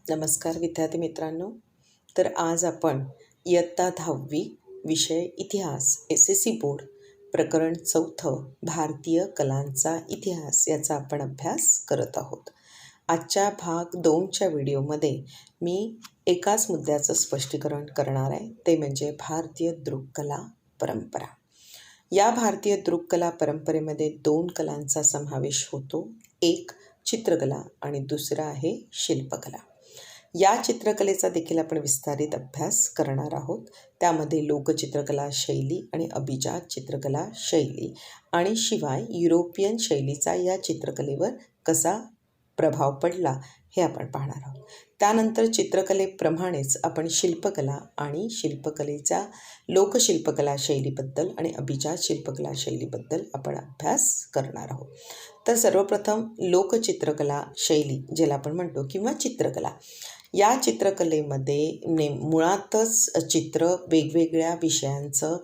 नमस्कार विद्यार्थी मित्रांनो. तर आज आपण इयत्ता 10वी विषय इतिहास SSC बोर्ड प्रकरण 4 भारतीय कलांचा इतिहास याचा आपण अभ्यास करत आहोत. आजच्या भाग 2च्या व्हिडिओमध्ये मी एकाच मुद्द्याचं स्पष्टीकरण करणार आहे, ते म्हणजे भारतीय दृककला परंपरा. या भारतीय दृककला परंपरेमध्ये 2 कलांचा समावेश होतो. एक चित्रकला आणि दुसरा आहे शिल्पकला. या चित्रकलेचा देखील आपण विस्तारित अभ्यास करणार आहोत. त्यामध्ये लोकचित्रकला शैली आणि अभिजात चित्रकला शैली आणि शिवाय युरोपियन शैलीचा या चित्रकलेवर कसा प्रभाव पडला हे आपण पाहणार आहोत. त्यानंतर चित्रकलेप्रमाणेच आपण शिल्पकला आणि शिल्पकलेच्या लोकशिल्पकला शैलीबद्दल आणि अभिजात शिल्पकला शैलीबद्दल आपण अभ्यास करणार आहोत. तर सर्वप्रथम लोकचित्रकला शैली ज्याला आपण म्हणतो किंवा चित्रकला, या चित्रकलेमध्ये मुळातच चित्र वेगवेगळ्या विषयांचं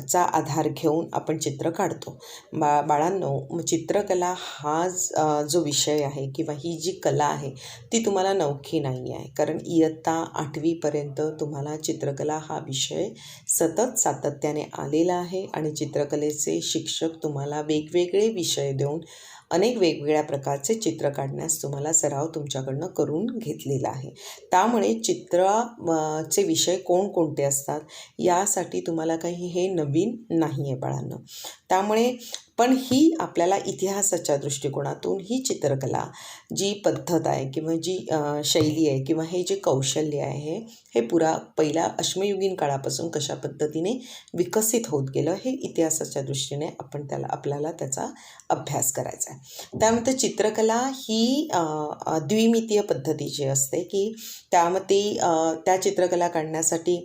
चा आधार घेऊन आपण चित्र काढतो. बाळांनो, चित्रकला हा जो विषय आहे किंवा ही जी कला आहे ती तुम्हाला नवखी नाही आहे, कारण इयत्ता 8वीपर्यंत तुम्हाला चित्रकला हा विषय सतत सातत्याने आलेला आहे आणि चित्रकलेचे शिक्षक तुम्हाला वेगवेगळे विषय देऊन अनेक वेगवेगळ्या प्रकारचे चित्र काढण्यास तुम्हाला सराव तुमच्याकडनं करून घेतलेला आहे. त्यामुळे चित्राचे विषय कोणकोणते असतात यासाठी तुम्हाला काही हे नवीन नाही आहे बाळांनो. त्यामुळे पण ही आपल्याला इतिहासाच्या दृष्टिकोनातून ही चित्रकला जी पद्धत आहे किंवा जी शैली आहे किंवा हे जे कौशल्य आहे हे पहिल्या अश्मयुगीन काळापासून कशा पद्धतीने विकसित होत गेलं हे इतिहासाच्या दृष्टीने आपल्याला त्याचा अभ्यास करायचा आहे. त्यामध्ये चित्रकला ही द्विमितीय पद्धतीची असते की त्यामध्ये त्या चित्रकला काढण्यासाठी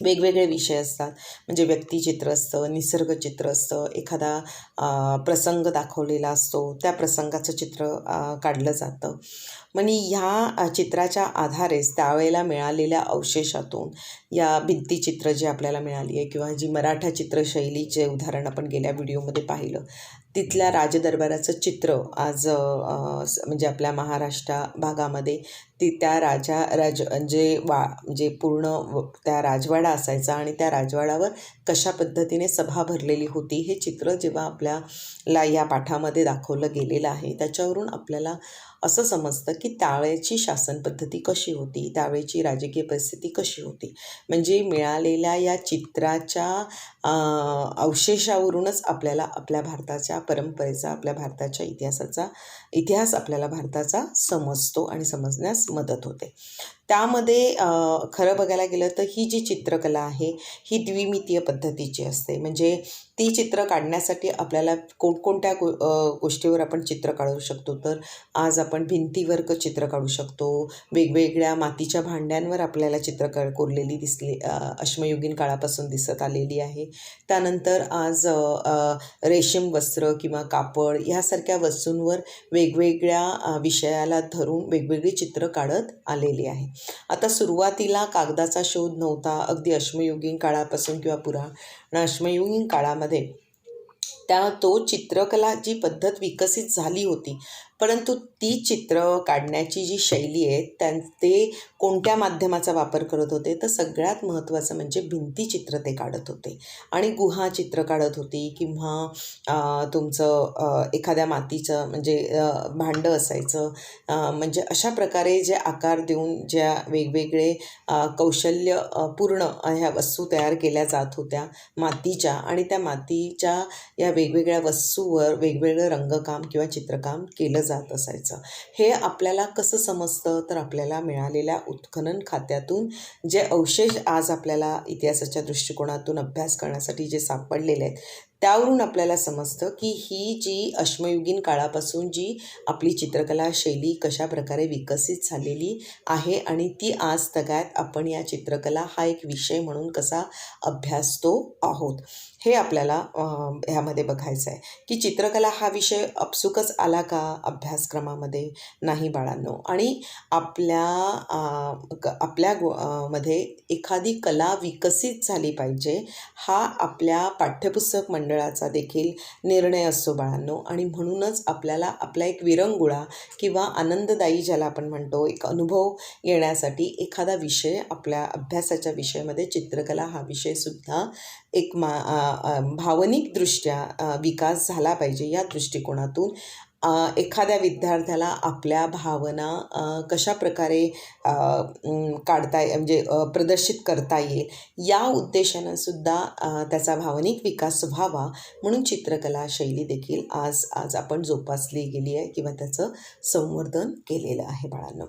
वेगवेगळे विषय असतात. म्हणजे व्यक्तिचित्र असतं, निसर्गचित्र असतं, एखादा प्रसंग दाखवलेला असतो, त्या प्रसंगाचं चित्र काढलं जातं. म्हणजे ह्या चित्राच्या आधारेच त्यावेळेला मिळालेल्या अवशेषातून या भित्तिचित्र जी आपल्याला मिळाली आहे किंवा जी मराठा चित्रशैलीचे उदाहरण आपण गेल्या व्हिडिओमध्ये पाहिलं, तिथल्या राजदरबाराचं चित्र आज म्हणजे आपल्या महाराष्ट्र भागामध्ये त्या जे पूर्ण त्या राजवाडा असायचा आणि त्या राजवाड्यावर कशा पद्धतीने सभा भरलेली होती हे चित्र जेव्हा आपल्याला या पाठामध्ये दाखवलं गेलेलं आहे त्याच्यावरून आपल्याला असं समजतं की त्यावेळेची शासन पद्धती कशी होती, त्यावेळेची राजकीय परिस्थिती कशी होती. म्हणजे मिळालेल्या या चित्राच्या अवशेषावरूनच आपल्याला आपल्या भारताच्या परंपरेचा, आपल्या भारताच्या इतिहास आपल्याला भारताचा समजतो आणि समजण्यास मदत होते. त्यामध्ये खरं बघायला गेलं तर ही जी चित्रकला आहे ही द्विमितीय पद्धतीची असते. म्हणजे ती चित्र काढण्यासाठी आपल्याला कोणकोणत्या गोष्टीवर आपण चित्र काढू शकतो. तर आज आपण भिंतीवर चित्र काढू शकतो, वेगवेगळ्या मातीच्या भांड्यांवर आपल्याला चित्र कोरलेली दिसली अश्मयुगीन काळापासून दिसत आलेली आहे. त्यानंतर आज रेशीम वस्त्र किंवा कापड ह्यासारख्या वस्तूंवर वेगवेगळ्या विषयाला धरून वेगवेगळी चित्र काढत आलेली आहे. आता सुरुवातीला कागदाचा शोध नव्हता. अगदी अश्मयुगीन काळापासून किंवा पुराण अश्मयुगीन काळामध्ये तो चित्रकला जी पद्धत विकसित झाली होती, परंतु ती चित्र काढण्याची जी शैली आहे ते कोणत्या माध्यमाचा वापर करत होते तर सगळ्यात महत्त्वाचं म्हणजे भिंतीचित्र ते काढत होते आणि गुहा चित्र काढत होती किंवा तुमचं एखाद्या मातीचं म्हणजे भांडं असायचं. म्हणजे अशा प्रकारे जे आकार देऊन ज्या वेगवेगळे कौशल्य पूर्ण ह्या वस्तू तयार केल्या जात होत्या मातीच्या, आणि त्या मातीच्या या वेगवेगळ्या वस्तूवर वेगवेगळं रंगकाम किंवा चित्रकाम केलं जात असायचं. हे आपल्याला कसं समजतं तर आपल्याला मिळालेल्या उत्खनन खात्यातून जे अवशेष आज आपल्याला इतिहासाच्या दृष्टिकोनातून अभ्यास करण्यासाठी जे सापडलेले आहेत त्यावरून आपल्याला समजतं की ही जी अश्मयुगीन काळापासून जी आपली चित्रकला शैली कशा प्रकारे विकसित झालेली आहे आणि ती आज तगायत आपण या चित्रकला हा एक विषय म्हणून कसा अभ्यासतो आहोत हे आपल्याला ह्यामध्ये बघायचं आहे. की चित्रकला हा विषय आपसुकच आला का अभ्यासक्रमामध्ये? नाही बाळांनो. आणि आपल्या मध्ये एखादी कला विकसित झाली पाहिजे हा आपल्या पाठ्यपुस्तक मंडळी मंडळाचा देखील निर्णय असतो बाळांनो. आणि म्हणूनच आपल्याला आपला एक विरंगुळा किंवा आनंददायी ज्याला आपण म्हणतो एक अनुभव येण्यासाठी एखादा विषय आपल्या अभ्यासाच्या विषयामध्ये चित्रकला हा विषयसुद्धा एक भावनिकदृष्ट्या विकास झाला पाहिजे. या दृष्टिकोनातून एखाद्या विद्यार्थ्याला आपल्या भावना कशा प्रकारे म्हणजे प्रदर्शित करता येईल या उद्देशानं सुद्धा त्याचा भावनिक विकास व्हावा म्हणून चित्रकला शैली देखील आज आपण जोपासली गेली आहे किंवा त्याचं संवर्धन केलेलं आहे बाळांनो.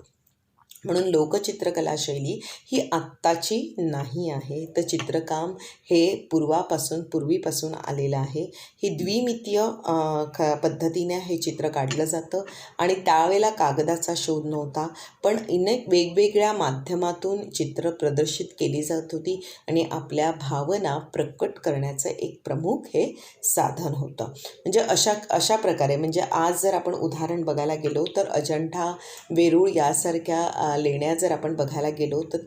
म्हणून लोकचित्रकला शैली ही आत्ताची नाही आहे, तर चित्रकाम हे पूर्वीपासून आलेलं आहे. ही द्विमितीय पद्धतीने हे चित्र काढलं जातं आणि त्यावेळेला कागदाचा शोध नव्हता, पण अनेक वेगवेगळ्या माध्यमातून चित्र प्रदर्शित केली जात होती आणि आपल्या भावना प्रकट करण्याचं एक प्रमुख हे साधन होतं. म्हणजे अशा प्रकारे म्हणजे आज जर आपण उदाहरण बघायला गेलो तर अजंठा, वेरूळ यासारख्या लेण्या जर आपण बघायला गेलो तर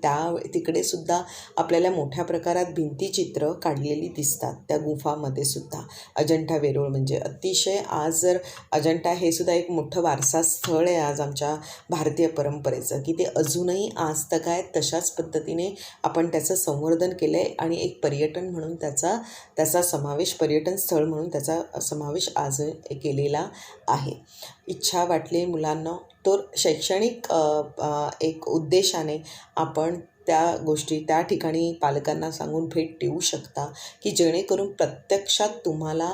तिकडे सुद्धा आपल्याला मोठ्या प्रकारात भिंतीचित्र काढलेली दिसतात. त्या गुफामध्ये सुद्धा अजंठा वेरूळ म्हणजे अतिशय आज जर अजंठा हे सुद्धा एक मोठं वारसा स्थळ आहे आज आमच्या भारतीय परंपरेचं, की ते अजूनही आज तक आहे. तशाच पद्धतीने आपण त्याचं संवर्धन केलं आहे आणि एक पर्यटन म्हणून त्याचा समावेश पर्यटन स्थळ म्हणून त्याचा समावेश आज केलेला आहे. इच्छा वाटली मुलांना तर शैक्षणिक एक उद्देशाने आपण त्या गोष्टी त्या ठिकाणी पालकांना सांगून भेट देऊ शकता, की जेणेकरून प्रत्यक्षात तुम्हाला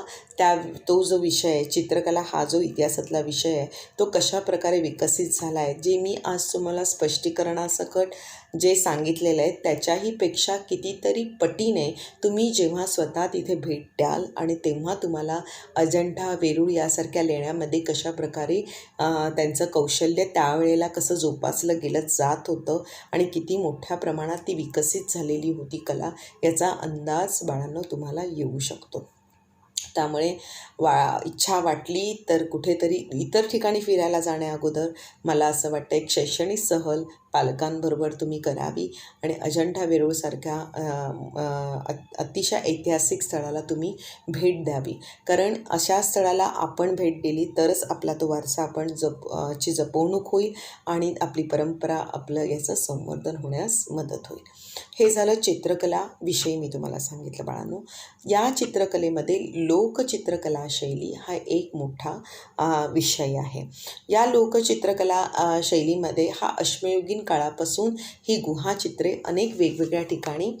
तो जो विषय आहे चित्रकला हा जो इतिहासातला विषय आहे तो कशा प्रकारे विकसित झाला आहे, जे मी आज तुम्हाला स्पष्टीकरणासकट जे सांगितलेलं आहे त्याच्याही पेक्षा कितीतरी पटीने तुम्ही जेव्हा स्वतः तिथे भेट द्याल आणि तेव्हा तुम्हाला अजंठा, वेरूळ यासारख्या लेण्यामध्ये कशा प्रकारे त्यांचं कौशल्य त्यावेळेला कसं जोपासलं गेलं जात होतं आणि किती मोठ्या प्रमाणात ती विकसित झालेली होती कला याचा अंदाज बाळांनो तुम्हाला येऊ शकतो. त्यामुळे इच्छा वाटली तर कुठेतरी इतर ठिकाणी फिरायला जाण्या अगोदर मला असं वाटतं एक शैक्षणिक सहल पालकांबरोबर तुम्ही करावी आणि अजंठा वेरूळसारख्या अतिशय ऐतिहासिक स्थळाला तुम्ही भेट द्यावी. कारण अशा स्थळाला आपण भेट दिली तरच आपला तो वारसा आपण ची जपवणूक होईल आणि आपली परंपरा आपलं याचं संवर्धन होण्यास मदत होईल. हे झालं चित्रकला विषयी मी तुम्हाला सांगितलं बाळांनो. या चित्रकलेमध्ये लोकचित्रकला शैली हा एक मोठा विषय आहे. या लोकचित्रकला शैलीमध्ये हा अश्मयुगीन काळापासून ही गुहाचित्रे अनेक वेगवेगळ्या ठिकाणी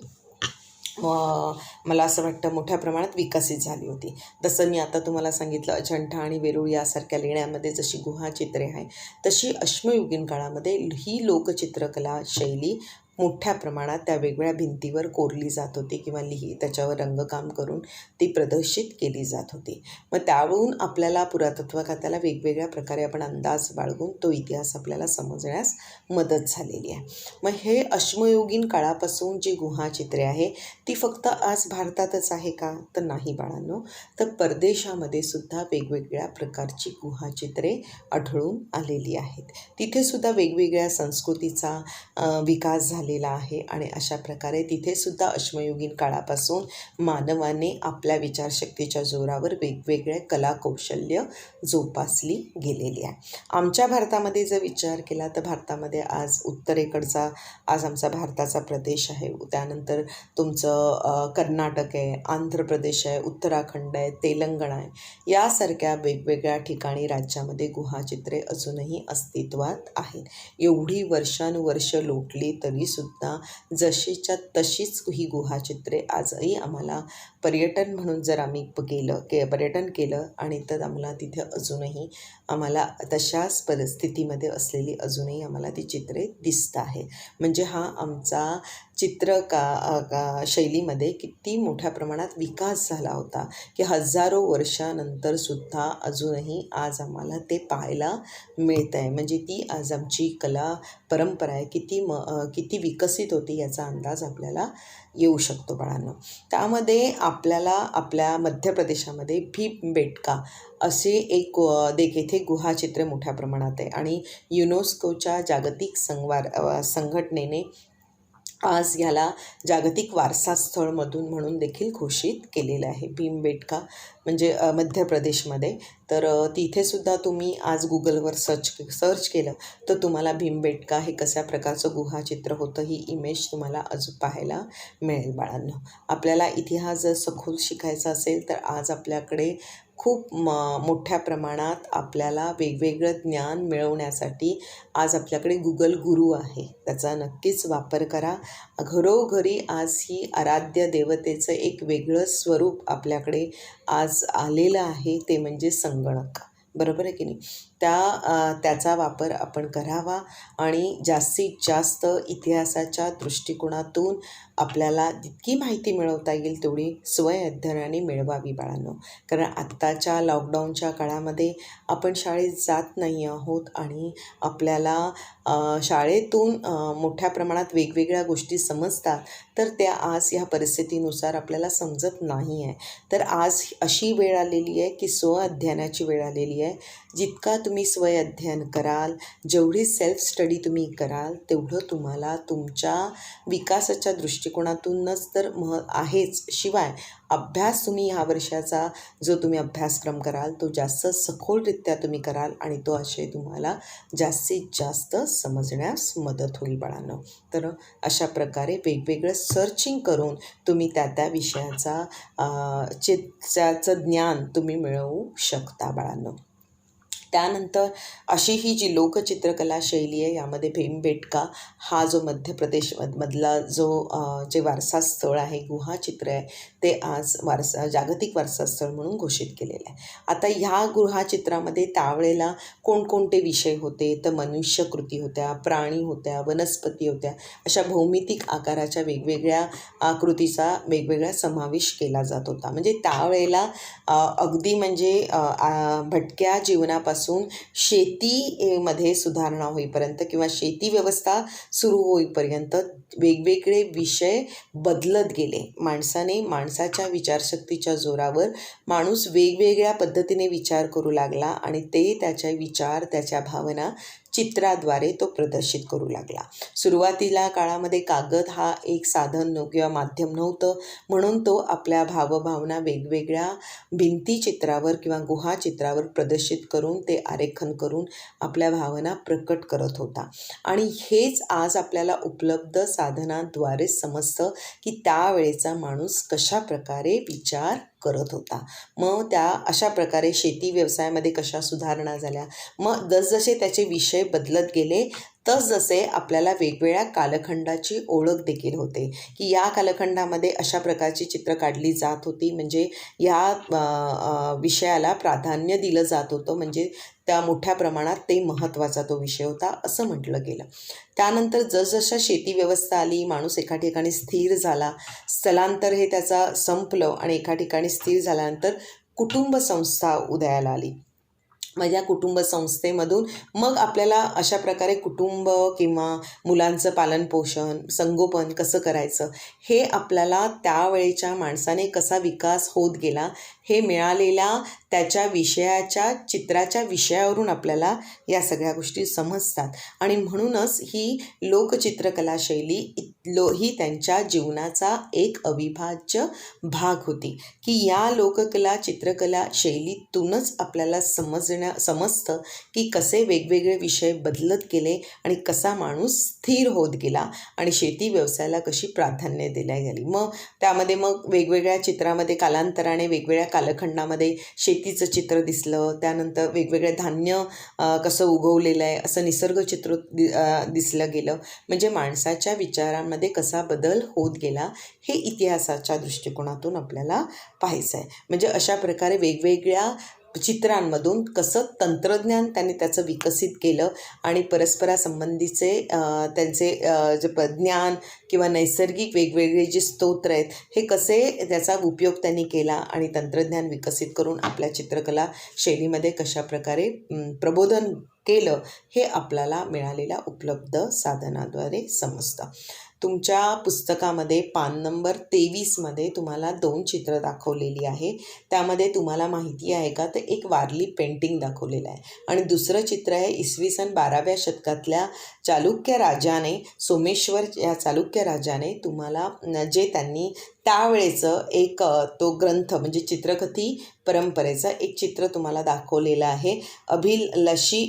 मला असं वाटतं मोठ्या प्रमाणात विकसित झाली होती. जसं मी आता तुम्हाला सांगितलं अजंठा आणि वेरूळ यासारख्या लेण्यामध्ये जशी गुहाचित्रे आहे तशी अश्मयुगीन काळामध्ये ही लोकचित्रकला शैली मोठ्या प्रमाणात त्या वेगवेगळ्या भिंतीवर कोरली जात होती किंवा त्याच्यावर रंगकाम करून ती प्रदर्शित केली जात होती. मग त्यावरून आपल्याला पुरातत्व खात्याला वेगवेगळ्या प्रकारे आपण अंदाज बाळगून तो इतिहास आपल्याला समजण्यास मदत झालेली आहे. मग हे अश्मयुगीन काळापासून जी गुहाचित्रे आहे ती फक्त आज भारतातच आहे का तर नाही बाळांनो, तर परदेशामध्ये सुद्धा वेगवेगळ्या प्रकारची गुहाचित्रे आढळून आलेली आहेत. तिथे सुद्धा वेगवेगळ्या संस्कृतीचा विकास झालेला आहे आणि अशा प्रकारे तिथे सुद्धा अश्मयुगीन काळापासून मानवाने आपल्या विचारशक्तीच्या जोरावर वेगवेगळे कलाकौशल्य जोपासली गेलेली आहे. आमच्या भारतामध्ये जर विचार केला तर भारतामध्ये आज उत्तरेकडचा आमचा भारताचा प्रदेश आहे. त्यानंतर तुमचं कर्नाटक आहे, आंध्र प्रदेश आहे, उत्तराखंड आहे, तेलंगणा आहे. यासारख्या वेगवेगळ्या ठिकाणी राज्यामध्ये गुहाचित्रे अजूनही अस्तित्वात आहेत. एवढी वर्षानुवर्ष लोटली तरी सुद्धा जशीच्या तशीच ही गुहाचित्रे आजही आम्हाला पर्यटन म्हणून जर आम्ही पर्यटन केलं आणि तर आम्हाला तिथे अजूनही आम्हाला तशाच परिस्थितीमध्ये असलेली अजूनही आम्हाला ती चित्रे दिसत आहेत. म्हणजे हा आमचा शैलीमध्ये किती मोठ्या प्रमाणात विकास झाला होता की हजारो वर्षानंतर सुद्धा अजूनही आज आम्हाला ते पाहायला मिळत आहे. म्हणजे ती आज आमची कला परंपरा आहे किती विकसित होती याचा अंदाज आपल्याला येऊ शकतो बाळांनो. त्यामध्ये आपल्याला आपल्या मध्य प्रदेशामध्ये भीमबेटका असे एक येथे गुहाचित्रे मोठ्या प्रमाणात आहे आणि युनेस्कोच्या जागतिक संघटनेने आज ह्याला जागतिक वारसा स्थळमधून म्हणून देखील घोषित केलेलं आहे. भीमबेटका म्हणजे मध्य प्रदेशमध्ये. तर तिथेसुद्धा तुम्ही आज गुगलवर सर्च केलं तर तुम्हाला भीमबेटका हे कशा प्रकारचं गुहाचित्र होतं ही इमेज तुम्हाला अजून पाहायला मिळेल बाळांनो. आपल्याला इतिहास जर सखोल शिकायचा असेल तर आज आपल्याकडे खूप मोठ्या प्रमाणात आपल्याला वेगवेगळं ज्ञान मिळवण्यासाठी आज आपल्याकडे गुगल गुरु आहे. त्याचा नक्कीच वापर करा. घरोघरी आज ही आराध्य देवतेचं एक वेगळं स्वरूप आपल्याकडे आज आलेलं आहे, ते म्हणजे संगणक. बरोबर आहे की नाही? त्याचा वापर आपण करावा आणि जास्तीत जास्त इतिहासाच्या दृष्टिकोनातून आपल्याला जितकी माहिती मिळवता येईल तेवढी स्वयंअध्ययनाने मिळवावी बाळांनो. कारण आत्ताच्या लॉकडाऊनच्या काळामध्ये आपण शाळेत जात नाही आहोत आणि आपल्याला शाळेतून मोठ्या प्रमाणात वेगवेगळ्या गोष्टी समजतात, तर त्या आज ह्या परिस्थितीनुसार आपल्याला समजत नाही आहे. तर आज अशी वेळ आलेली आहे की स्वअध्ययनाची वेळ आलेली आहे. जितका तुम्ही स्वअध्ययन कराल, जेवढी सेल्फ स्टडी तुम्ही कराल, तेवढं तुम्हाला तुमच्या विकासाच्या दृष्टिकोनातूनच तर आहेच, शिवाय अभ्यास तुम्ही ह्या वर्षाचा जो तुम्ही अभ्यासक्रम कराल तो जास्त सखोलरित्या तुम्ही कराल आणि तो आशय तुम्हाला जास्तीत जास्त समजण्यास मदत होईल बाळांनो. तर अशा प्रकारे वेगवेगळं सर्चिंग करून तुम्ही त्या विषयाचा त्याचं ज्ञान तुम्ही मिळवू शकता बाळांनो. त्यानंतर अशी ही जी लोकचित्रकला शैली आहे, यामध्ये भीमबेटका हा जो मध्य प्रदेशमधला जे वारसा स्थळ आहे, गुहाचित्र आहे, ते आज जागतिक वारसा स्थळ म्हणून घोषित केलेलं आहे. आता ह्या गुहाचित्रामध्ये त्यावेळेला कोणकोणते विषय होते, तर मनुष्यकृती होत्या, प्राणी होत्या, वनस्पती होत्या, अशा भौमितिक आकाराच्या वेगवेगळ्या आकृतीचा वेगवेगळा समावेश केला जात होता. म्हणजे त्यावेळेला अगदी म्हणजे भटक्या जीवनापासून शेतीमध्ये सुधारणा होईपर्यंत किंवा शेती व्यवस्था सुरू होईपर्यंत वेगवेगळे विषय बदलत गेले. माणसाच्या विचारशक्तीच्या जोरावर माणूस वेगवेगळ्या पद्धतीने विचार करू लागला आणि ते त्याचे विचार, त्याच्या भावना चित्राद्वारे तो प्रदर्शित करू लागला. सुरुवातीला काळामध्ये कागद हा एक साधन किंवा माध्यम नव्हतं, म्हणून तो आपल्या भावभावना वेगवेगळ्या भिंतीचित्रावर किंवा गुहाचित्रावर प्रदर्शित करून ते आरेखन करून आपल्या भावना प्रकट करत होता. आणि हेच आज आपल्याला उपलब्ध साधनांद्वारे समजतं की त्यावेळेचा माणूस कशा प्रकारे विचार करत होता. मग त्या अशा प्रकारे शेती व्यवसायामध्ये कशा सुधारणा झाल्या. मग जसजसे त्याचे विषय बदलत गेले तसजसे आपल्याला वेगवेगळ्या कालखंडाची ओळख देखील होते की या कालखंडामध्ये अशा प्रकारची चित्र काढली जात होती, म्हणजे या विषयाला प्राधान्य दिलं जात होतं, म्हणजे त्या मोठ्या प्रमाणात ते महत्त्वाचा तो विषय होता असं म्हटलं गेलं. त्यानंतर जसजशा शेती व्यवस्था आली, माणूस एका ठिकाणी स्थिर झाला, स्थलांतर हे त्याचा संपलं आणि एका ठिकाणी स्थिर झाल्यानंतर कुटुंब संस्था उदयाला आली. मग या कुटुंब संस्थेमधून मग आपल्याला अशा प्रकारे कुटुंब किंवा मुलांचं पालनपोषण, संगोपन कसं करायचं हे आपल्याला त्यावेळेच्या माणसाने कसा विकास होत गेला हे मिळालेल्या त्याच्या चित्राच्या विषयावरून आपल्याला या सगळ्या गोष्टी समजतात. आणि म्हणूनच ही लोकचित्रकला शैली ही त्यांच्या जीवनाचा एक अविभाज्य भाग होती की या लोककला चित्रकला शैलीतूनच आपल्याला समजतं की कसे वेगवेगळे विषय बदलत गेले आणि कसा माणूस स्थिर होत गेला आणि शेती व्यवसायाला कशी प्राधान्य दिल्या गेली. मग त्यामध्ये मग वेगवेगळ्या चित्रामध्ये कालांतराने वेगवेगळ्या कालखंडामध्ये शेतीचं चित्र दिसलं, त्यानंतर वेगवेगळे धान्य कसं उगवलेलं आहे असं निसर्ग चित्र दिसलं गेलं. म्हणजे माणसाच्या विचारांमध्ये कसा बदल होत गेला हे इतिहासाच्या दृष्टिकोनातून आपल्याला पाहायचं आहे. म्हणजे अशा प्रकारे वेगवेगळ्या चित्रांमधून कसं तंत्रज्ञान त्यांनी त्याचं विकसित केलं आणि परस्परासंबंधीचे त्यांचे जे ज्ञान किंवा नैसर्गिक वेगवेगळे जे स्तोत्र आहेत हे कसे त्याचा उपयोग त्यांनी केला आणि तंत्रज्ञान विकसित करून आपल्या चित्रकला शैलीमध्ये कशा प्रकारे प्रबोधन केलं हे आपल्याला मिळालेल्या उपलब्ध साधनाद्वारे समजतं. तुमच्या पुस्तकामध्ये पान नंबर 23मध्ये तुम्हाला 2 चित्र दाखवलेली आहे. त्यामध्ये तुम्हाला माहिती आहे का, तर एक वारली पेंटिंग दाखवलेलं आहे आणि दुसरं चित्र आहे इसवी सन 12व्या शतकातल्या चालुक्य राजाने, सोमेश्वर या चालुक्य राजाने तुम्हाला जे त्यांनी त्यावेळेचं एक तो ग्रंथ म्हणजे चित्रकथी परंपरेचं एक चित्र तुम्हाला दाखवलेलं आहे. अभिलषी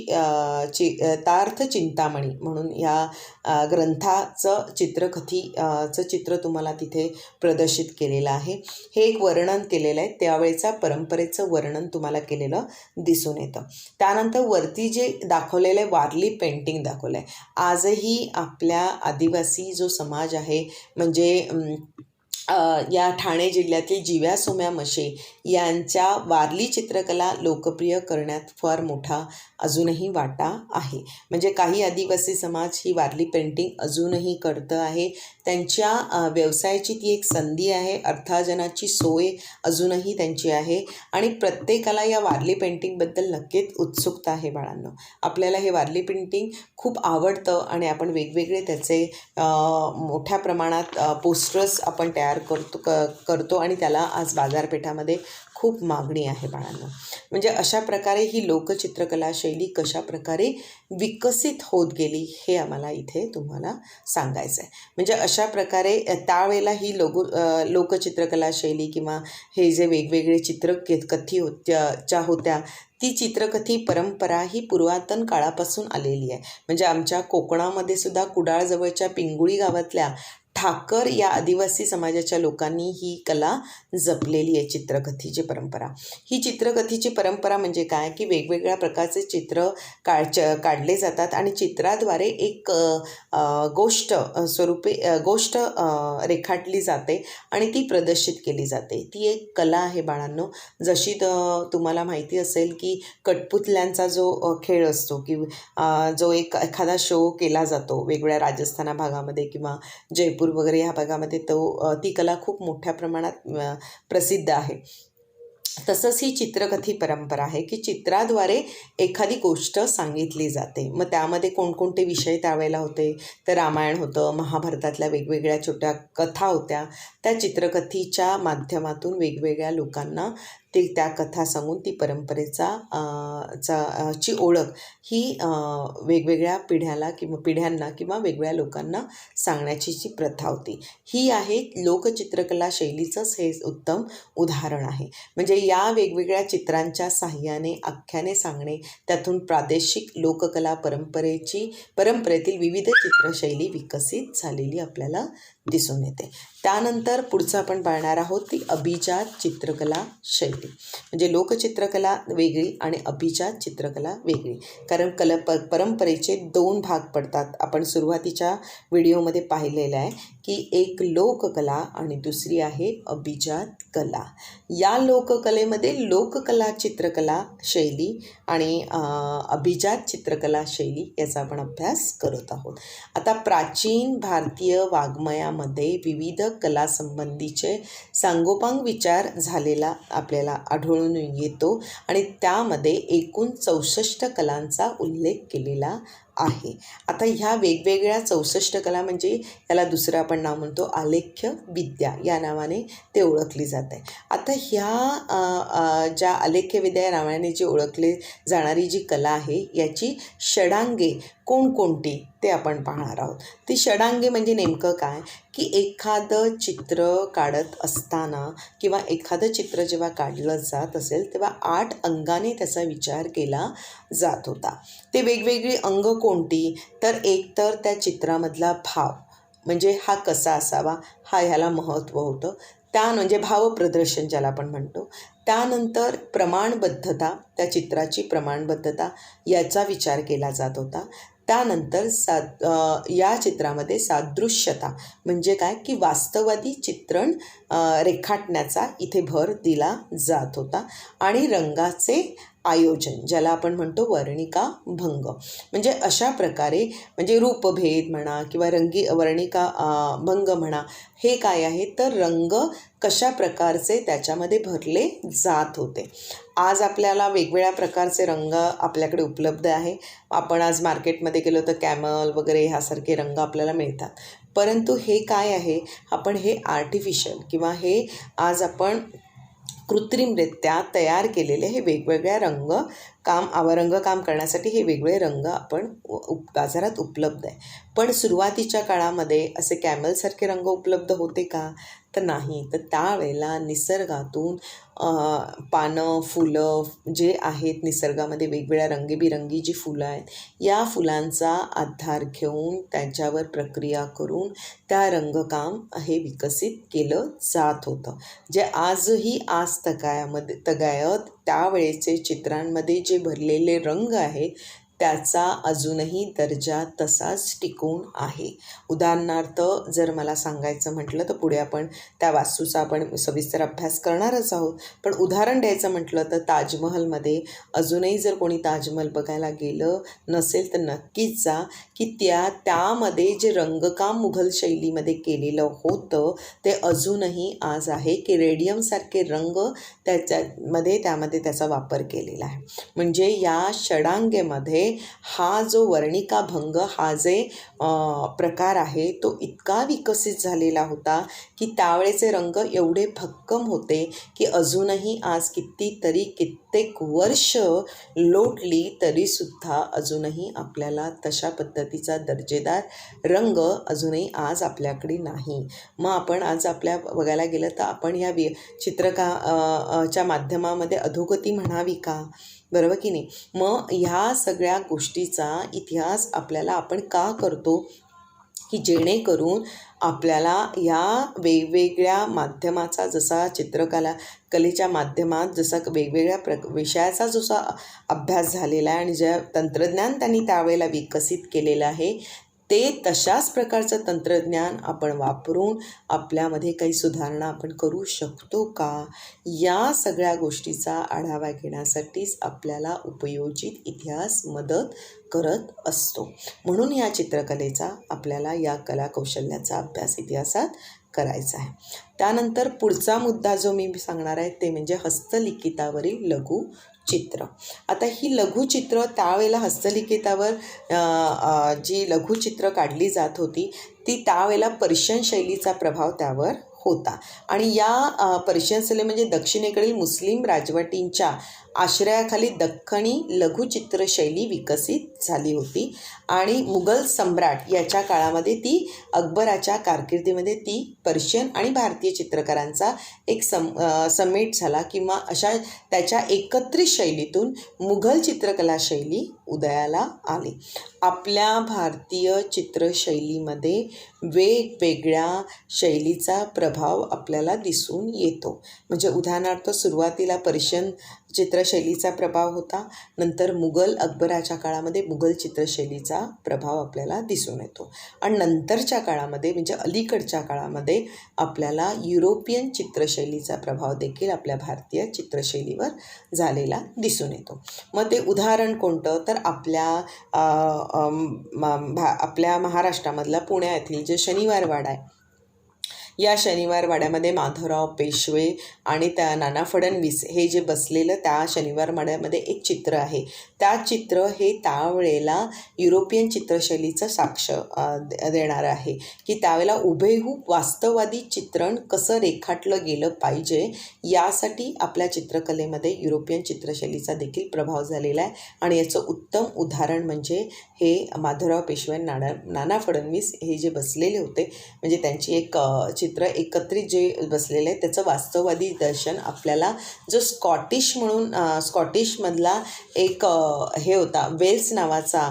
तार्थ चिंतामणी म्हणून या ग्रंथाचं चित्रकथीचं चित्र तुम्हाला तिथे प्रदर्शित केलेलं आहे. हे एक वर्णन केलेलं आहे, त्यावेळेचा परंपरेचं वर्णन तुम्हाला केलेलं दिसून येतं. त्यानंतर वरती जे दाखवलेलं आहे वारली पेंटिंग दाखवलं आहे. आजही आपल्या आदिवासी जो समाज आहे म्हणजे या ठाणे जिल्ह्यातील जिव्या सोम्या मशे यांच्या वारली चित्रकला लोकप्रिय करण्यात फार मोठा अजूनही वाटा आहे. म्हणजे काही आदिवासी समाज ही वारली पेंटिंग अजूनही करतं आहे. त्यांच्या व्यवसायाची ती एक संधी आहे, अर्थार्जनाची सोय अजूनही त्यांची आहे आणि प्रत्येकाला या वारली पेंटिंगबद्दल नक्कीच उत्सुकता आहे बाळांनो. आपल्याला हे वारली पेंटिंग खूप आवडतं आणि आपण वेगवेगळे त्याचे मोठ्या प्रमाणात पोस्टर्स आपण तयार करतो आणि त्याला आज बाजारपेठामध्ये खूप मागणी आहे बाळांनो. म्हणजे अशा प्रकारे ही लोकचित्रकला शैली कशा प्रकारे विकसित होत गेली हे आम्हाला इथे तुम्हाला सांगायचं आहे. म्हणजे अशा प्रकारे त्यावेळेला ही लोकचित्रकला शैली किंवा हे जे वेगवेगळे चित्रकथी होत्या ती चित्रकथी परंपरा ही पुरातन काळापासून आलेली आहे. म्हणजे आमच्या कोकणामध्ये सुद्धा कुडाळजवळच्या पिंगुळी गावातल्या ठाकर या आदिवासी समाजाच्या लोकांनी ही कला जपलेली आहे, चित्रकथीची परंपरा. ही चित्रकथीची परंपरा म्हणजे काय की वेगवेगळ्या प्रकारचे चित्र काढले जातात आणि चित्राद्वारे एक गोष्ट रेखाटली जाते आणि ती प्रदर्शित केली जाते. ती एक कला आहे बाळांनो. जशी तुम्हाला माहिती असेल की कठपुतल्यांचा जो खेळ असतो की जो एखादा शो केला जातो वेगवेगळ्या राजस्थान भागामध्ये किंवा जयपूर वगैरे ह्या भागामध्ये ती कला खूप मोठ्या प्रमाणात प्रसिद्ध आहे. तसंच ही चित्रकथी परंपरा आहे की चित्राद्वारे एखादी गोष्ट सांगितली जाते. मग त्यामध्ये कोणकोणते विषय त्यावेळेला होते, तर रामायण होतं, महाभारतातल्या वेगवेगळ्या छोट्या कथा होत्या. त्या चित्रकथीच्या माध्यमातून वेगवेगळ्या लोकांना त्या कथा सांगून ती ची ओळख ही वेगवेगळ्या पिढ्यांना किंवा वेगवेगळ्या लोकांना सांगण्याची जी प्रथा होती ही आहे लोकचित्रकला शैलीचंच हे उत्तम उदाहरण आहे. म्हणजे या वेगवेगळ्या चित्रांच्या साहाय्याने आख्याने सांगणे, त्यातून प्रादेशिक लोककला परंपरेतील विविध चित्रशैली विकसित झालेली आपल्याला दिसून येते. त्यानंतर पुढचं आपण पाहणार आहोत ती अभिजात चित्रकला शैली. म्हणजे लोकचित्रकला वेगळी आणि अभिजात चित्रकला वेगळी. कारण परंपरेचे 2 भाग पडतात. आपण सुरुवातीच्या व्हिडिओमध्ये पाहिलेलं आहे की एक लोककला आणि दुसरी आहे अभिजात कला. या लोककलेमध्ये लोककला चित्रकला शैली आणि अभिजात चित्रकला शैली याचा आपण अभ्यास करत आहोत. आता प्राचीन भारतीय वाङ्मयामध्ये विविध कलासंबंधीचे सांगोपांग विचार झालेला आपल्याला आढळून येतो आणि त्यामध्ये एकूण 64 कलांचा उल्लेख केलेला आहे. आता ह्या वेगवेगळ्या 64 कला म्हणजे याला दुसरं आपण नाव म्हणतो आलेख्य विद्या या नावाने ते ओळखली जाते. आता ह्या ज्या आलेख्य विद्या या नावाने जी ओळखली जाणारी जी कला आहे याची षडांगे कोणकोणती ते आपण पाहणार आहोत. ती षडांगे म्हणजे नेमकं काय की एखादं चित्र काढत असताना किंवा एखादं चित्र जेव्हा काढलं जात असेल तेव्हा 8 अंगाने त्याचा विचार केला जात होता. ते वेगवेगळी अंग कोणती, तर एक तर त्या चित्रामधला भाव म्हणजे हा कसा असावा हा ह्याला महत्त्व होतं. म्हणजे भावप्रदर्शन ज्याला आपण म्हणतो. त्यानंतर प्रमाणबद्धता, त्या चित्राची प्रमाणबद्धता याचा विचार केला जात होता. त्यानंतर या चित्रामध्ये सादृश्यता म्हणजे काय की वास्तववादी चित्रण रेखाटण्याचा इथे भर दिला जात होता. आणि रंगाचे आयोजन, ज्याला आपण म्हणतो वर्णिका भंग, म्हणजे अशा प्रकारे, म्हणजे रूपभेद म्हणा किंवा वर्णिका भंग म्हणा, हे काय आहे तर रंग कशा प्रकारचे त्याच्यामध्ये भरले जात होते. आज आपल्याला वेगवेगळ्या प्रकारचे रंग आपल्याकडे उपलब्ध आहे. आपण आज मार्केटमध्ये गेलो तर कॅमल वगैरे ह्यासारखे रंग आपल्याला मिळतात. परंतु हे काय आहे, आपण हे आर्टिफिशियल किंवा हे आज आपण कृत्रिमरित्या तयार केलेले हे वेगवेगळ्या रंगकाम करण्यासाठी हे वेगवेगळे रंग आपण बाजारात उपलब्ध आहे. पण सुरुवातीच्या काळामध्ये असे कॅमलसारखे रंग उपलब्ध होते का तर नाही. तर त्यावेळेला निसर्गातून पानं, फुलं जे आहेत निसर्गामध्ये वेगवेगळ्या रंगीबिरंगी जी फुलं आहेत, या फुलांचा आधार घेऊन त्यांच्यावर प्रक्रिया करून त्या रंगकाम हे विकसित केलं जात होतं. जे आजही तगायत त्यावेळेचे चित्रांमध्ये जे भरलेले रंग आहेत त्याचा अजूनही दर्जा तसाच टिकून आहे. उदाहरणार्थ जर मला सांगायचं म्हटलं तर पुढे आपण त्या वास्तूचा आपण सविस्तर अभ्यास करणारच आहोत. पण उदाहरण द्यायचं म्हटलं तर ताजमहलमध्ये अजूनही जर कोणी ताजमहल बघायला गेलं नसेल तर नक्कीच जा, की त्यामध्ये जे रंगकाम मुघल शैलीमध्ये केलेलं होतं ते अजूनही आज आहे, की रेडियमसारखे रंग त्यामध्ये त्याचा वापर केलेला आहे. म्हणजे या षडांगेमध्ये हा जो वर्णिका भंग हा जे प्रकार आहे तो इतका विकसित झालेला होता की त्यावेळेचे रंग एवढे भक्कम होते की अजूनही आज कित्येक वर्ष लोटली तरीसुद्धा अजूनही आपल्याला तशा पद्धतीचा दर्जेदार रंग अजूनही आज आपल्याकडे नाही. मग आपण आज आपल्या बघायला गेलं तर आपण ह्या च्या माध्यमामध्ये अधोगती म्हणावी का, बरोबर की नाही. मग ह्या सगळ्या गोष्टीचा इतिहास आपण का करतो, की जेणेकरून आपल्याला या वेगवेगळ्या माध्यमाचा, जसा कलेच्या माध्यमात जसा वेगवेगळ्या विषयाचा जसा अभ्यास झालेला आहे आणि ज्या तंत्रज्ञान त्यांनी त्यावेळेला विकसित केलेलं आहे ते तशाच प्रकारचं तंत्रज्ञान आपण वापरून आपल्यामध्ये काही सुधारणा आपण करू शकतो का, या सगळ्या गोष्टीचा आढावा घेण्यासाठीच आपल्याला उपयोजित इतिहास मदत करत असतो. म्हणून या चित्रकलेचा आपल्याला या कलाकौशल्याचा अभ्यास इतिहासात करायचा आहे. त्यानंतर पुढचा मुद्दा जो मी सांगणार आहे ते म्हणजे हस्तलिखितावरील लघुचित्र. आता ही लघुचित्र त्यावेळेला हस्तलिखितावर जी लघुचित्र काढली जात होती ती त्यावेळेला पर्शियन शैलीचा प्रभाव त्यावर होता. आणि या पर्शियन शैली म्हणजे दक्षिणेकडील मुस्लिम राजवटींच्या आश्रयाखाली दख्खनी लघुचित्रशैली विकसित झाली होती. आणि मुघल सम्राट याच्या काळामध्ये ती अकबराच्या कारकिर्दीमध्ये ती पर्शियन आणि भारतीय चित्रकारांचा एक समेट झाला किंवा अशा त्याच्या एकत्रित शैलीतून मुघल चित्रकला शैली उदयाला आली. आपल्या भारतीय चित्रशैलीमध्ये वेगवेगळ्या शैलीचा प्रभाव आपल्याला दिसून येतो. म्हणजे उदाहरणार्थ सुरुवातीला पर्शियन चित्रशैलीचा प्रभाव होता, नंतर मुघल अकबराच्या काळामध्ये मुघल चित्रशैलीचा प्रभाव आपल्याला दिसून येतो आणि नंतरच्या काळामध्ये म्हणजे अलीकडच्या काळामध्ये आपल्याला युरोपियन चित्रशैलीचा प्रभाव देखील आपल्या भारतीय चित्रशैलीवर झालेला दिसून येतो. मग ते उदाहरण कोणतं तर आपल्या महाराष्ट्रामधला पुणे येथील जे शनिवार वाडा आहे, या शनिवार वाड्यामध्ये माधवराव पेशवे आणि त्या नाना फडणवीस हे जे बसलेलं त्या शनिवार वाड्यामध्ये एक चित्र आहे. त्या चित्र हे त्यावेळेला युरोपियन चित्रशैलीचं साक्ष देणारं आहे की त्यावेळेला हुबेहूब वास्तववादी चित्रण कसं रेखाटलं गेलं पाहिजे यासाठी आपल्या चित्रकलेमध्ये युरोपियन चित्रशैलीचा देखील प्रभाव झालेला आहे. आणि याचं उत्तम उदाहरण म्हणजे हे माधवराव पेशवे नाना फडणवीस हे जे बसलेले होते, म्हणजे त्यांची एक चित्र एकत्रित जे बसलेले आहे त्याचं वास्तववादी दर्शन आपल्याला जो स्कॉटिशमधला एक हे होता वेल्स नावाचा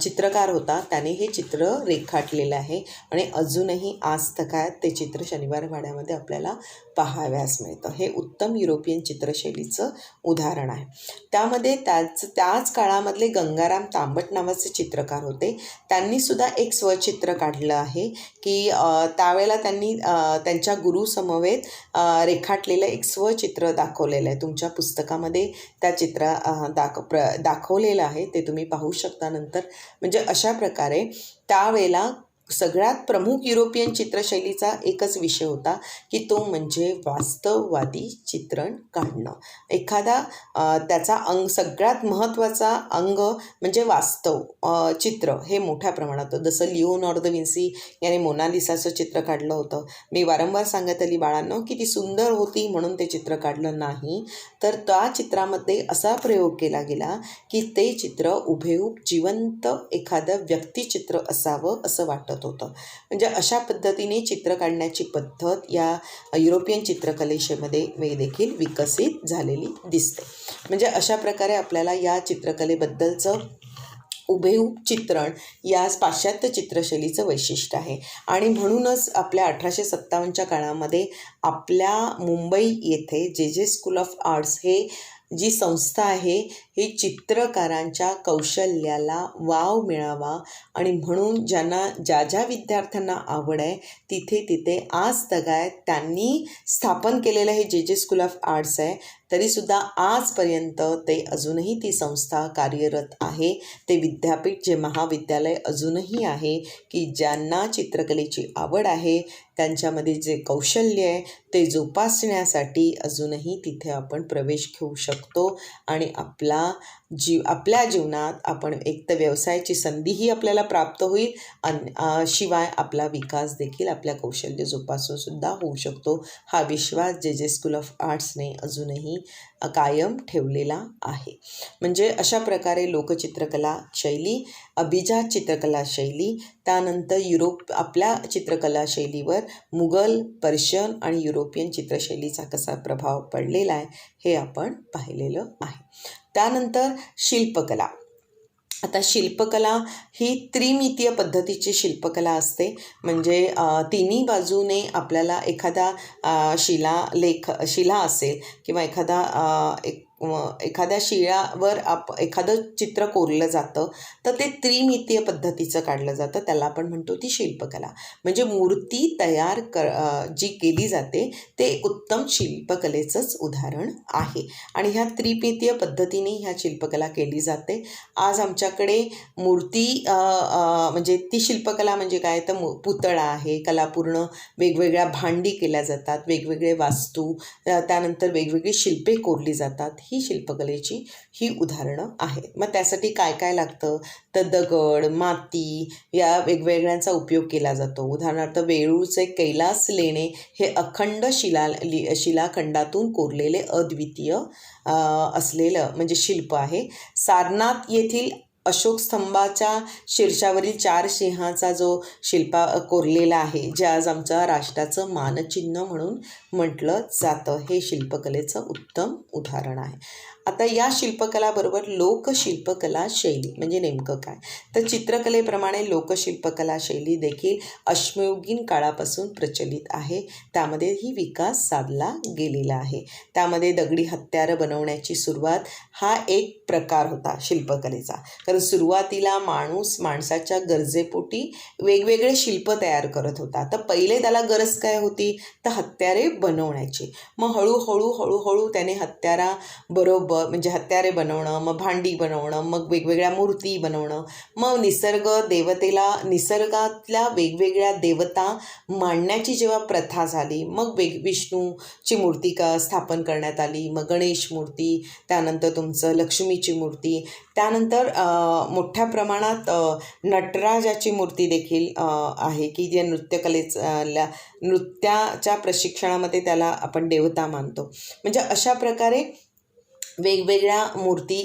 चित्रकार होता, त्याने हे चित्र रेखाटलेलं आहे आणि अजूनही आजतागायत ते चित्र शनिवार वाड्यामध्ये आपल्याला पाहाव्यास मिळतं. हे उत्तम युरोपियन चित्रशैलीचं उदाहरण आहे. त्यामध्ये त्याच काळामधले गंगाराम तांबट नावाचे चित्रकार होते. त्यांनीसुद्धा एक स्वचित्र काढलं आहे की त्यावेळेला त्यांनी त्यांच्या गुरुसमवेत रेखाटलेलं एक स्वचित्र दाखवलेलं आहे. तुमच्या पुस्तकामध्ये त्या दाखवलेलं आहे, ते तुम्ही पाहू शकता नंतर. म्हणजे अशा प्रकारे त्यावेळेला सगळ्यात प्रमुख युरोपियन चित्रशैलीचा एकच विषय होता की तो म्हणजे वास्तववादी चित्रण काढणं. एखादा त्याचा सगळ्यात महत्त्वाचा अंग म्हणजे वास्तव चित्र हे मोठ्या प्रमाणात होतं. जसं लिओनार्दो विन्सी याने मोनालिसाचं चित्र काढलं होतं. मी वारंवार सांगत आली बाळांनो की ती सुंदर होती म्हणून ते चित्र काढलं नाही, तर त्या चित्रामध्ये असा प्रयोग केला गेला की ते चित्र हुबेहूब जिवंत एखादं व्यक्तिचित्र असावं असं वाटत होतं. म्हणजे अशा पद्धतीने चित्र काढण्याची पद्धत या युरोपियन चित्रकलेमध्ये देखील विकसित झालेली दिसते. म्हणजे अशा प्रकारे आपल्याला या चित्रकलेबद्दलचं हुबेहूब चित्रण या पाश्चात्य चित्रशैलीचं वैशिष्ट्य आहे. आणि म्हणूनच आपल्या 1857च्या काळामध्ये आपल्या मुंबई येथे जे स्कूल ऑफ आर्ट्स हे जी संस्था आहे ही चित्रकारांच्या कौशल्याला वाव मिळावा आणि म्हणून ज्या विद्यार्थ्यांना आवड आहे तिथे आजतागायत त्यांनी स्थापन केलेलं हे जे स्कूल ऑफ आर्ट्स आहे. तरीसुद्धा आजपर्यंत ते अजूनही ती संस्था कार्यरत आहे. ते विद्यापीठ जे महाविद्यालय अजूनही आहे की ज्यांना चित्रकलेची आवड आहे त्यांच्यामध्ये जे कौशल्य आहे ते जोपासण्यासाठी अजूनही तिथे आपण प्रवेश घेऊ शकतो आणि आपल्या जीवनात आपण एक तर व्यवसायाची संधीही आपल्याला प्राप्त होईल शिवाय आपला विकास देखील आपल्या कौशल्य जोपासूनसुद्धा होऊ शकतो. हा विश्वास जे स्कूल ऑफ आर्ट्सने अजूनही कायम ठेवलेला आहे. म्हणजे अशा प्रकारे लोकचित्रकला शैली, अभिजात चित्रकला शैली, त्यानंतर आपल्या चित्रकला शैलीवर मुघल, पर्शियन आणि युरोपियन चित्रशैलीचा कसा प्रभाव पडलेला आहे हे आपण पाहिलेलं आहे. त्यानंतर शिल्पकला. आता शिल्पकला ही त्रिमितीय पद्धतीची शिल्पकला असते. म्हणजे तिन्ही बाजूने आपल्याला एखादा शिला असेल किंवा एखाद्या शिळावर एखादं चित्र कोरलं जातं तर ते त्रिमितीय पद्धतीचं काढलं जातं. त्याला आपण म्हणतो ती शिल्पकला. म्हणजे मूर्ती तयार जी केली जाते ते एक उत्तम शिल्पकलेचंच उदाहरण आहे आणि ह्या त्रिमितीय पद्धतीने ह्या शिल्पकला केली जाते. आज आमच्याकडे मूर्ती म्हणजे ती शिल्पकला म्हणजे काय तर पुतळा आहे, कलापूर्ण वेगवेगळ्या भांडी केल्या जातात, वेगवेगळे वास्तू, त्यानंतर वेगवेगळी शिल्पे कोरली जातात. ही शिल्पकलेची ही उदाहरणं आहेत. मग त्यासाठी काय काय लागतं तर दगड, माती या वेगवेगळ्यांचा उपयोग केला जातो. उदाहरणार्थ वेरूळचे कैलास लेणे हे अखंड शिलाखंडातून कोरलेले अद्वितीय असलेलं म्हणजे शिल्प आहे. सारनाथ येथील अशोक स्तंभाच्या शीर्षावरील 4 सिंहाचा जो कोरलेला आहे जे आज आमच्या राष्ट्राचं मानचिन्ह म्हणून म्हटलं जातं, हे शिल्पकलेचं उत्तम उदाहरण आहे. आता या शिल्पकलाबरोबर लोकशिल्पकला शैली म्हणजे नेमकं काय तर चित्रकलेप्रमाणे लोकशिल्पकला शैली देखील अश्मयुगीन काळापासून प्रचलित आहे. त्यामध्ये ही विकास साधला गेलेला आहे. त्यामध्ये दगडी हत्यारं बनवण्याची सुरुवात हा एक प्रकार होता शिल्पकलेचा. कारण सुरुवातीला माणसाच्या गरजेपोटी वेगवेगळे शिल्प तयार करत होता. तर पहिले त्याला गरज काय होती तर हत्यारे बनवण्याची. मग हळूहळू त्याने हत्यारे बनवणं, मग भांडी बनवणं, मग वेगवेगळ्या मूर्ती बनवणं, मग निसर्गातल्या वेगवेगळ्या देवता मांडण्याची जेव्हा प्रथा झाली मग विष्णूची मूर्ती स्थापन करण्यात आली, मग गणेश मूर्ती, त्यानंतर तुमचं लक्ष्मीची मूर्ती, त्यानंतर मोठ्या प्रमाणात नटराजाची मूर्ती देखील आहे की जे नृत्याच्या प्रशिक्षणामध्ये त्याला आपण देवता मानतो. म्हणजे अशा प्रकारे वेगवेगळ्या मूर्ती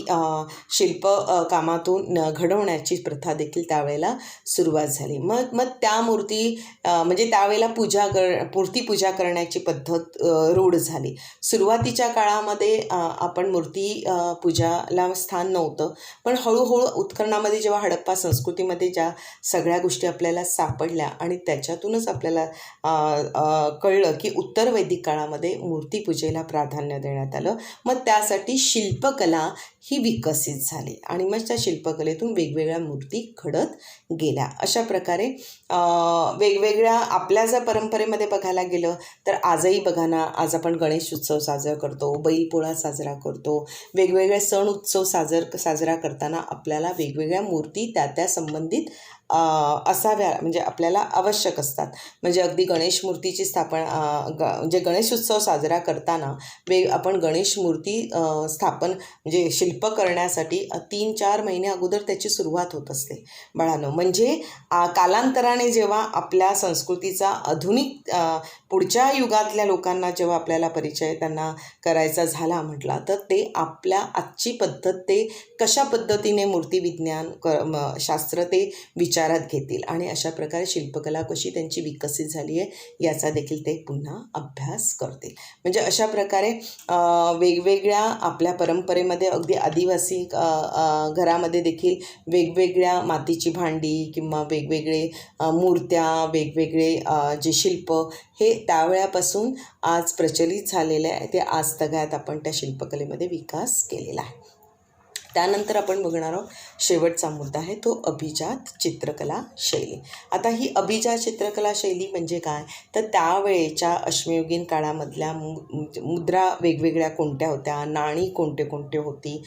शिल्प कामातून घडवण्याची प्रथा देखील त्यावेळेला सुरुवात झाली. मग मग त्या मूर्ती म्हणजे त्यावेळेला मूर्तीपूजा करण्याची पद्धत रूढ झाली. सुरुवातीच्या काळामध्ये आपण मूर्ती पूजाला स्थान नव्हतं, पण हळूहळू उत्खननामध्ये जेव्हा हडप्पा संस्कृतीमध्ये ज्या सगळ्या गोष्टी आपल्याला सापडल्या आणि त्याच्यातूनच आपल्याला कळलं की उत्तर वैदिक काळामध्ये मूर्तीपूजेला प्राधान्य देण्यात आलं. मग त्यासाठी शिल्पकला ही विकसित झाली आणि मग त्या शिल्पकलेतून वेगवेगळ्या मूर्ती घडत गेल्या. अशा प्रकारे वेगवेगळ्या आपल्या जर परंपरेमध्ये बघायला गेलं तर आजही बघा ना, आज आपण गणेश उत्सव साजरा करतो, बैलपोळा साजरा करतो, वेगवेगळे सण उत्सव साजरा करताना आपल्याला वेगवेगळ्या मूर्ती त्या संबंधित असाव्या, म्हणजे आपल्याला आवश्यक असतात. म्हणजे अगदी गणेश मूर्तीची म्हणजे गणेश उत्सव साजरा करताना आपण गणेश मूर्ती म्हणजे शिल्प करण्यासाठी 3-4 महिने अगोदर त्याची सुरुवात होत असते बाळांनो. म्हणजे कालांतराने जेव्हा आपल्या संस्कृतीचा आधुनिक पुढच्या युगातल्या लोकांना जेव्हा आपल्याला परिचय त्यांना करायचा झाला म्हटला, तर ते आपल्या आजची पद्धत ते कशा पद्धतीने मूर्तिविज्ञान शास्त्र ते विचारात घेतील आणि अशा प्रकारे शिल्पकला कशी त्यांची विकसित झाली आहे याचा देखील ते पुन्हा अभ्यास करतील. म्हणजे अशा प्रकारे वेगवेगळ्या आपल्या परंपरेमध्ये अगदी आदिवासी घरामध्ये देखील वेगवेगळ्या मातीची भांडी किंवा वेगवेगळे मूर्त्या, वेगवेगळे जे शिल्प हे त्यावेळापासून आज प्रचलित झालेले आहे. ते आज तगायत आपण त्या शिल्पकलेमध्ये विकास केलेला आहे. त्यानंतर आपण बघणार आहोत शेवटचा मुद्दा आहे तो अभिजात चित्रकला शैली. आता ही अभिजात चित्रकला शैली म्हणजे काय, तर त्यावेळेच्या अश्मयुगीन काळामधल्या मुद्रा वेगवेगळ्या कोणत्या होत्या, नाणी कोणते होती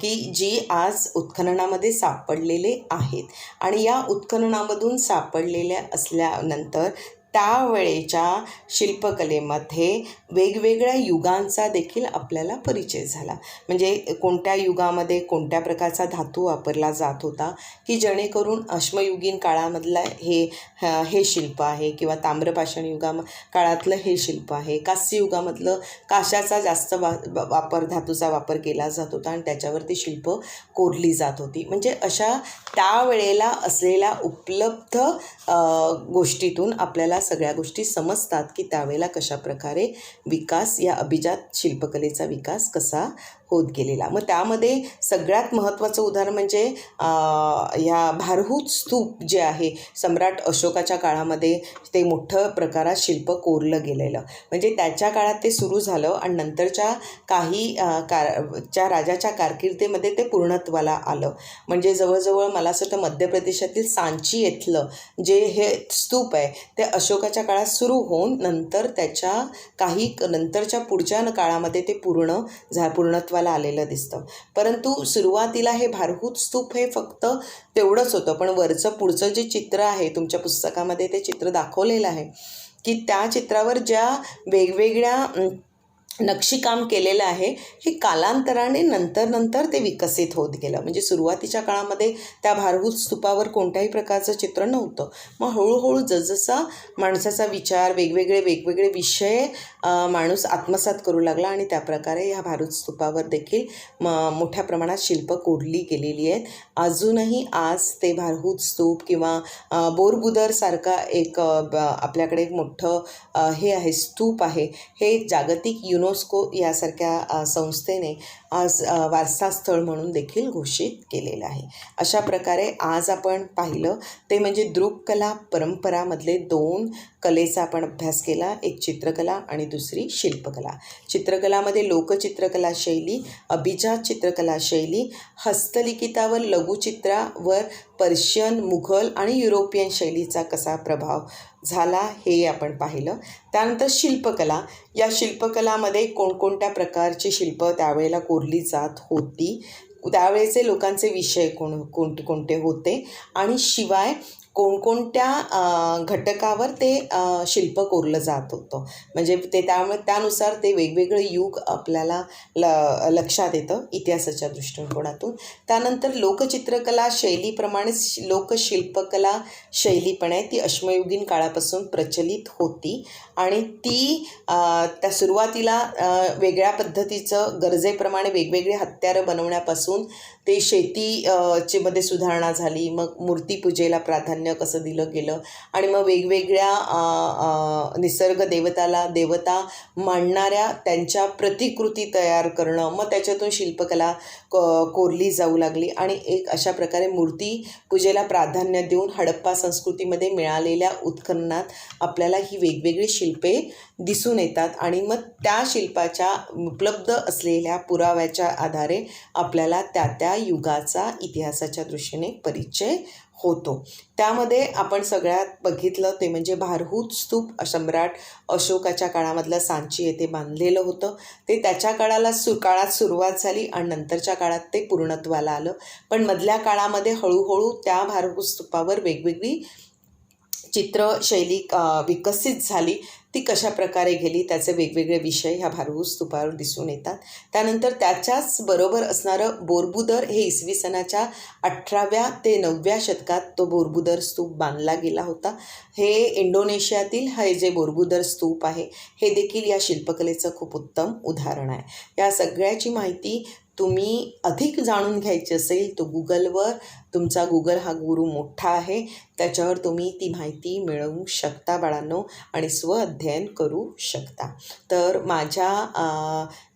की जी आज उत्खननामध्ये सापडलेले आहेत आणि या उत्खननामधून सापडलेल्या असल्यानंतर त्यावेळेच्या शिल्पकलेमध्ये वेगवेगळ्या युगांचा देखील आपल्याला परिचय झाला. म्हणजे कोणत्या युगामध्ये कोणत्या प्रकारचा धातू वापरला जात होता की जेणेकरून अश्मयुगीन काळामधलं हे शिल्प आहे किंवा ताम्रपाषाण काळातलं हे शिल्प आहे, कास्य युगामधलं काशाचा जास्त धातूचा वापर केला जात होता आणि त्याच्यावरती शिल्प कोरली जात होती. म्हणजे अशा त्यावेळेला असलेल्या उपलब्ध गोष्टीतून आपल्याला सगळ्या गोष्टी समजतात की त्यावेळेला कशा प्रकारे विकास या अभिजात शिल्पकलेचा विकास कसा होत गेलेला. मग त्यामध्ये सगळ्यात महत्त्वाचं उदाहरण म्हणजे ह्या भारहूत स्तूप जे आहे सम्राट अशोकाच्या काळामध्ये ते मोठं प्रकारात शिल्प कोरलं गेलेलं. म्हणजे त्याच्या काळात ते सुरू झालं आणि नंतरच्या काही राजाच्या कारकिर्दीमध्ये ते पूर्णत्वाला आलं. म्हणजे जवळजवळ मला असं वाटतं मध्य प्रदेशातील सांची येथलं जे हे स्तूप आहे ते अशोकाच्या काळात सुरू होऊन नंतर त्याच्या काही नंतरच्या पुढच्या काळामध्ये ते पूर्णत्वाला आलेलं दिसतं. परंतु सुरुवातीला हे भारहूत स्तूप हे फक्त तेवढंच होतं, पण पुढचं जे चित्र आहे तुमच्या पुस्तकामध्ये ते चित्र दाखवलेलं आहे की त्या चित्रावर ज्या वेगवेगळ्या नक्षीकाम केलेलं आहे हे कालांतराने नंतर ते विकसित होत गेलं. म्हणजे सुरुवातीच्या काळामध्ये त्या भारहूत स्तूपावर कोणत्याही प्रकारचं चित्र नव्हतं. मग हळूहळू जसजसा माणसाचा विचार वेगवेगळे विषय माणूस आत्मसात करू लागला आणि त्याप्रकारे ह्या भारहूत स्तूपावर देखील मोठ्या प्रमाणात शिल्प कोरली गेलेली आहेत. अजूनही आज ते भारहूत स्तूप किंवा बोरबुदरसारखा एक आपल्याकडे एक मोठं हे आहे स्तूप आहे, हे जागतिक युनेस्को यासारख्या संस्थेने आज वारसास्थळ म्हणून देखील घोषित केलेलं आहे. अशा प्रकारे आज आपण पाहिलं ते म्हणजे दृक्कला परंपरामधले 2 कलेचा आपण अभ्यास केला, एक चित्रकला आणि दुसरी शिल्पकला. चित्रकलामध्ये लोकचित्रकला शैली, अभिजात चित्रकला शैली, हस्तलिखितावर लघुचित्रावर पर्शियन, मुघल आणि युरोपियन शैलीचा कसा प्रभाव झाला हे आपण पाहिलं. त्यानंतर शिल्पकला, या शिल्पकलामध्ये कोणकोणत्या प्रकारची शिल्प त्यावेळेला कोरली जात होती, त्यावेळेचे लोकांचे विषय कोणते होते आणि शिवाय कोणकोणत्या घटकावर ते शिल्प कोरलं जात होतं. म्हणजे ते त्यामुळे त्यानुसार ते वेगवेगळं युग आपल्याला लक्षात येतं इतिहासाच्या दृष्टिकोनातून. त्यानंतर लोकचित्रकला शैलीप्रमाणेच लोकशिल्पकला शैली पण आहे, ती अश्मयुगीन काळापासून प्रचलित होती आणि ती त्या सुरुवातीला वेगळ्या पद्धतीचं गरजेप्रमाणे वेगवेगळे हत्यारं बनवण्यापासून ते शेती मध्ये सुधारणा झाली. मग मूर्तीपूजेला प्राधान्य कसं दिलं गेलं आणि मग वेगवेगळ्या निसर्ग देवता मांडणाऱ्या त्यांच्या प्रतिकृती तयार करणं, मग त्याच्यातून शिल्पकला कोरली जाऊ लागली आणि एक अशा प्रकारे मूर्तीपूजेला प्राधान्य देऊन हडप्पा संस्कृतीमध्ये मिळालेल्या उत्खननात आपल्याला ही वेगवेगळी शिल्पे दिसून येतात आणि मग त्या शिल्पाच्या उपलब्ध असलेल्या पुराव्याच्या आधारे आपल्याला त्या युगाचा इतिहासाच्या दृष्टीने परिचय होतो. त्यामध्ये आपण सगळ्यात बघितलं ते म्हणजे भारहूत स्तूप सम्राट अशोकाच्या काळामधलं सांची येथे बांधलेलं होतं. ते त्याच्या काळात सुरुवात झाली आणि नंतरच्या काळात ते पूर्णत्वाला आलं. पण मधल्या काळामध्ये हळूहळू त्या भारहूत स्तूपावर वेगवेगळी चित्रशैली विकसित झाली. ती कशा प्रकारे गेली त्याचे वेगवेगळे विषय ह्या भारहूत स्तूपावर दिसून येतात. त्यानंतर त्याच्याच बरोबर असणारं बोरबुदर हे इसवी सनाच्या 18व्या ते 9व्या शतकात तो बोरबुदर स्तूप बांधला गेला होता. हे इंडोनेशियातील हे जे बोरबुदर स्तूप आहे हे देखील या शिल्पकलेचं खूप उत्तम उदाहरण आहे. या सगळ्याची माहिती तुम्ही अधिक जाणून घ्यायची असेल तर गुगलवर, तुमचा गुगल हा गुरु मोठा आहे, त्याच्यावर तुम्ही ती माहिती मिळवू शकता बाळांनो आणि स्वअध्ययन करू शकता. तर माझ्या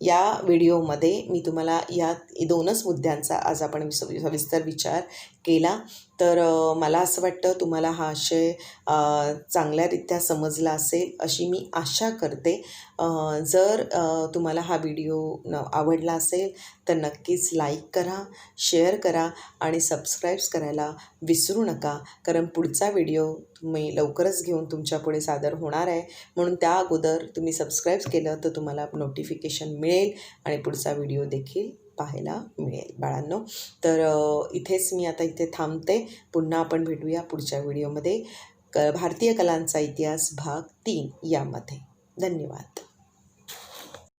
या व्हिडिओमध्ये मी तुम्हाला या 2च मुद्द्यांचा आज आपण सविस्तर विचार केला. तर मला असं वाटतं तुम्हाला हा आशय चांगल्यारीत्या समजला असेल अशी मी आशा करते. जर तुम्हाला हा व्हिडिओ आवडला असेल तर नक्कीच लाईक करा, शेअर करा आणि सबस्क्राईब करायला विसरू नका. कारण पुढचा व्हिडिओ मी लवकरच घेऊन तुमच्या पुढे सादर होणार आहे. म्हणून त्या अगोदर तुम्ही सबस्क्राईब केलं तर तुम्हाला नोटिफिकेशन मिळेल आणि पुढचा व्हिडिओ देखील पाहायला मिळेल बाळांनो. तर इथेच मी आता इथे थांबते. पुन्हा आपण भेटूया पुढच्या व्हिडिओमध्ये भारतीय कलांचा इतिहास भाग 3 यामध्ये. धन्यवाद.